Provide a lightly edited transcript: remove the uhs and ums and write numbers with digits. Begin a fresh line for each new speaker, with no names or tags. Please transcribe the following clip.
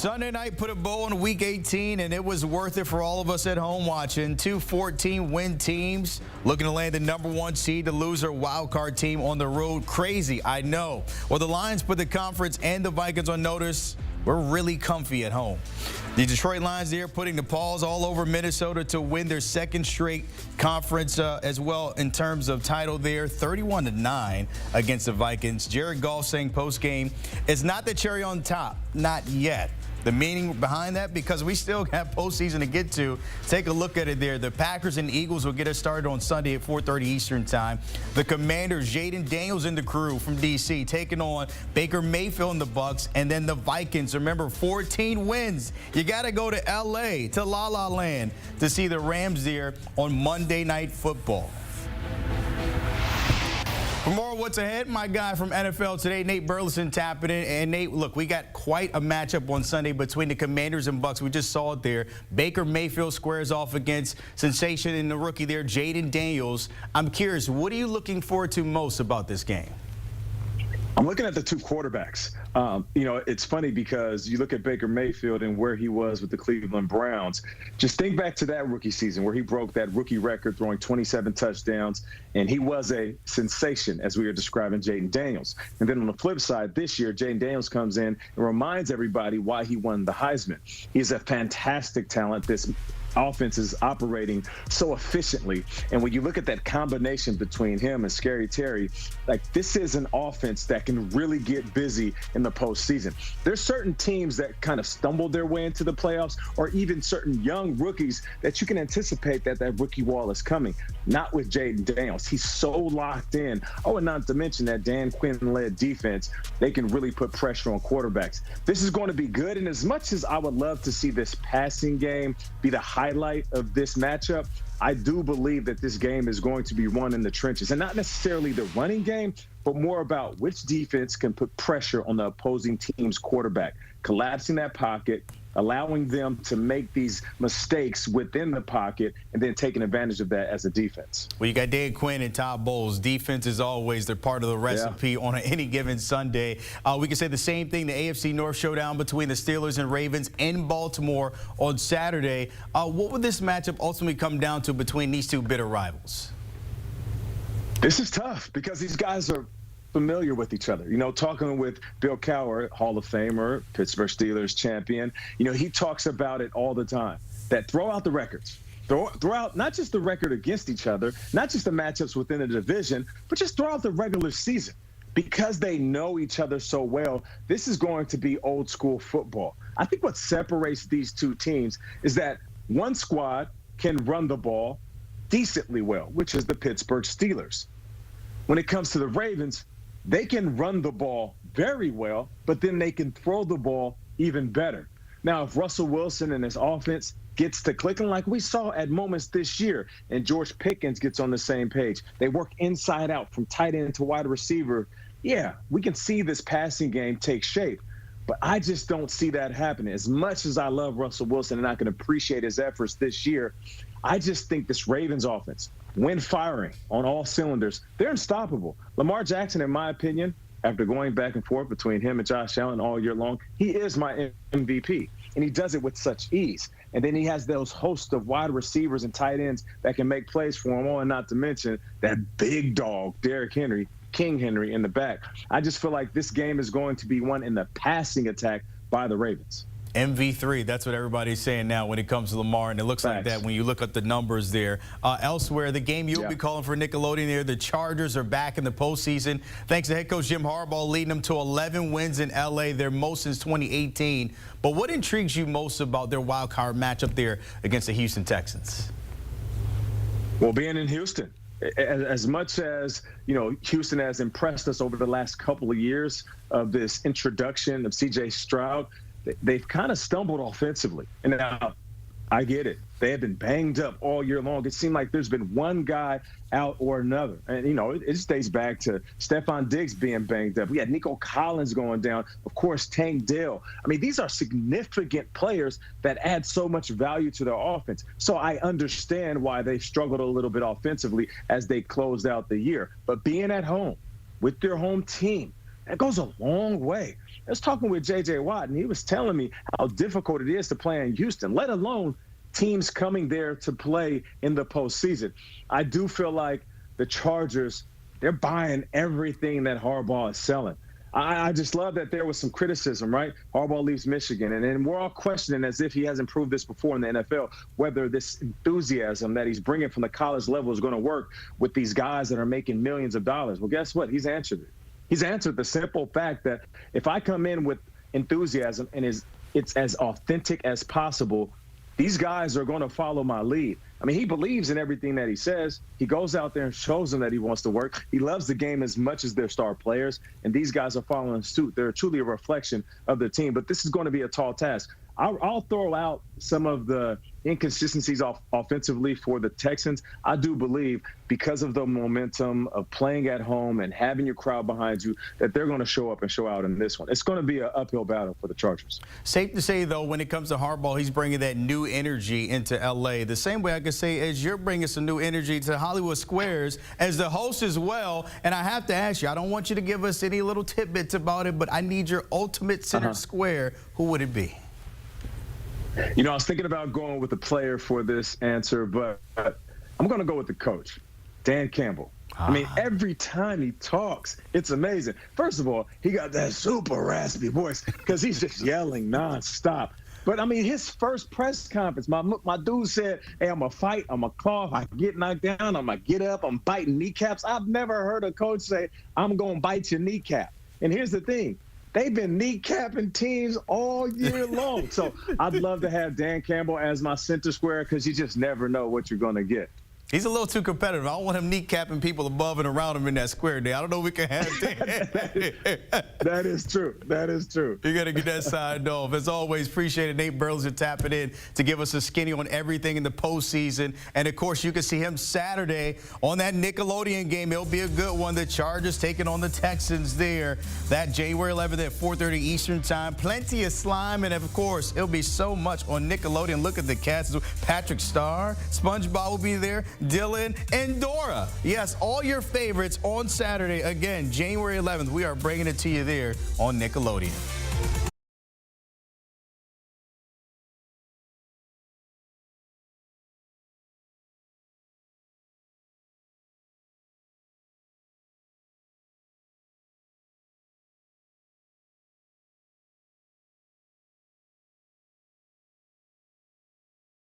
Sunday night put a bow on Week 18, and it was worth it for all of us at home watching. Two 14-win teams looking to land the #1 seed, the loser wildcard team on the road. Crazy, I know. Well, the Lions put the conference and the Vikings on notice. We're really comfy at home. The Detroit Lions there putting the paws all over Minnesota to win their second straight conference as well in terms of title there, 31-9 against the Vikings. Jared Goff saying post-game, it's not the cherry on top, not yet. The meaning behind that, because we still have postseason to get to. Take a look at it there. The Packers and Eagles will get us started on Sunday at 4:30 Eastern time. The Commanders, Jaden Daniels and the crew from D.C. taking on Baker Mayfield and the Bucs. And then the Vikings, remember, 14 wins. You got to go to L.A., to La La Land, to see the Rams there on Monday Night Football. For more what's ahead, my guy from NFL Today, Nate Burleson, tapping in. And Nate, look, we got quite a matchup on Sunday between the Commanders and Bucs. We just saw it there. Baker Mayfield squares off against sensation in the rookie there, Jaden Daniels. I'm curious, what are you looking forward to most about this game?
I'm looking at the two quarterbacks. It's funny because you look at Baker Mayfield and where he was with the Cleveland Browns. Just think back to that rookie season where he broke that rookie record, throwing 27 touchdowns, and he was a sensation, as we were describing Jaden Daniels. And then on the flip side, this year, Jaden Daniels comes in and reminds everybody why he won the Heisman. He's a fantastic talent. This offense is operating so efficiently. And when you look at that combination between him and Scary Terry, like, this is an offense that can really get busy in the postseason. There's certain teams that kind of stumbled their way into the playoffs, or even certain young rookies that you can anticipate that rookie wall is coming. Not with Jaden Daniels. He's so locked in. Oh, and not to mention that Dan Quinn-led defense, they can really put pressure on quarterbacks. This is going to be good. And as much as I would love to see this passing game be the highlight of this matchup, I do believe that this game is going to be won in the trenches, and not necessarily the running game, but more about which defense can put pressure on the opposing team's quarterback, collapsing that pocket, allowing them to make these mistakes within the pocket, and then taking advantage of that as a defense.
Well, you got Dan Quinn and Todd Bowles. Defense is always, they're part of the recipe on any given Sunday. We can say the same thing, the AFC North showdown between the Steelers and Ravens in Baltimore on Saturday. What would this matchup ultimately come down to between these two bitter rivals?
This is tough because these guys are familiar with each other. Talking with Bill Cowher, Hall of Famer, Pittsburgh Steelers champion, he talks about it all the time, that throw out the records. Throw out not just the record against each other, not just the matchups within a division, but just throw out the regular season. Because they know each other so well, this is going to be old school football. I think what separates these two teams is that one squad can run the ball decently well, which is the Pittsburgh Steelers. When it comes to the Ravens, they can run the ball very well, but then they can throw the ball even better. Now, if Russell Wilson and his offense gets to clicking like we saw at moments this year, and George Pickens gets on the same page, they work inside out from tight end to wide receiver, yeah, we can see this passing game take shape. But I just don't see that happening. As much as I love Russell Wilson and I can appreciate his efforts this year, I just think this Ravens offense, when firing on all cylinders, they're unstoppable. Lamar Jackson, in my opinion, after going back and forth between him and Josh Allen all year long, he is my MVP, and he does it with such ease. And then he has those hosts of wide receivers and tight ends that can make plays for him, and not to mention that big dog, Derrick Henry, King Henry, in the back. I just feel like this game is going to be won in the passing attack by the Ravens.
MV3, that's what everybody's saying now when it comes to Lamar, and it looks like that when you look at the numbers there. Elsewhere, the game you'll be calling for Nickelodeon there, the Chargers are back in the postseason. Thanks to head coach Jim Harbaugh leading them to 11 wins in L.A., their most since 2018. But what intrigues you most about their wild card matchup there against the Houston Texans?
Well, being in Houston. As much as, Houston has impressed us over the last couple of years of this introduction of C.J. Stroud, they've kind of stumbled offensively. And now, I get it. They have been banged up all year long. It seemed like there's been one guy out or another. And, it just dates back to Stephon Diggs being banged up. We had Nico Collins going down. Of course, Tank Dell. I mean, these are significant players that add so much value to their offense. So I understand why they struggled a little bit offensively as they closed out the year. But being at home with their home team, That goes a long way. I was talking with J.J. Watt, and he was telling me how difficult it is to play in Houston, let alone teams coming there to play in the postseason. I do feel like the Chargers, they're buying everything that Harbaugh is selling. I just love that there was some criticism, right? Harbaugh leaves Michigan, and then we're all questioning, as if he hasn't proved this before in the NFL, whether this enthusiasm that he's bringing from the college level is going to work with these guys that are making millions of dollars. Well, guess what? He's answered it. He's answered the simple fact that if I come in with enthusiasm and it's as authentic as possible, these guys are going to follow my lead. I mean, he believes in everything that he says. He goes out there and shows them that he wants to work. He loves the game as much as their star players, and these guys are following suit. They're truly a reflection of their team, but this is going to be a tall task. I'll throw out some of the inconsistencies offensively for the Texans. I do believe, because of the momentum of playing at home and having your crowd behind you, that they're going to show up and show out in this one. It's going to be an uphill battle for the Chargers.
Safe to say, though, when it comes to Harbaugh, he's bringing that new energy into L.A. The same way I could say as you're bringing some new energy to Hollywood Squares as the host as well. And I have to ask you, I don't want you to give us any little tidbits about it, but I need your ultimate center square. Who would it be?
You know, I was thinking about going with the player for this answer, but I'm going to go with the coach, Dan Campbell. I mean, every time he talks, it's amazing. First of all, he got that super raspy voice because he's just yelling nonstop. But, I mean, his first press conference, my dude said, hey, I'm going to fight, I'm going to cough, I get knocked down, I'm going to get up, I'm biting kneecaps. I've never heard a coach say, I'm going to bite your kneecap. And here's the thing. They've been kneecapping teams all year long. So I'd love to have Dan Campbell as my center square because you just never know what you're going to get.
He's a little too competitive. I don't want him kneecapping people above and around him in that square day. I don't know if we can have that.
That is true. That is true.
You got to get that signed off. As always, appreciate it. Nate Burleson tapping in to give us a skinny on everything in the postseason. And, of course, you can see him Saturday on that Nickelodeon game. It'll be a good one. The Chargers taking on the Texans there. That January 11th at 4:30 Eastern time. Plenty of slime. And, of course, it'll be so much on Nickelodeon. Look at the cast. Patrick Starr, SpongeBob will be there. Dylan, and Dora. Yes, all your favorites on Saturday. Again, January 11th. We are bringing it to you there on Nickelodeon.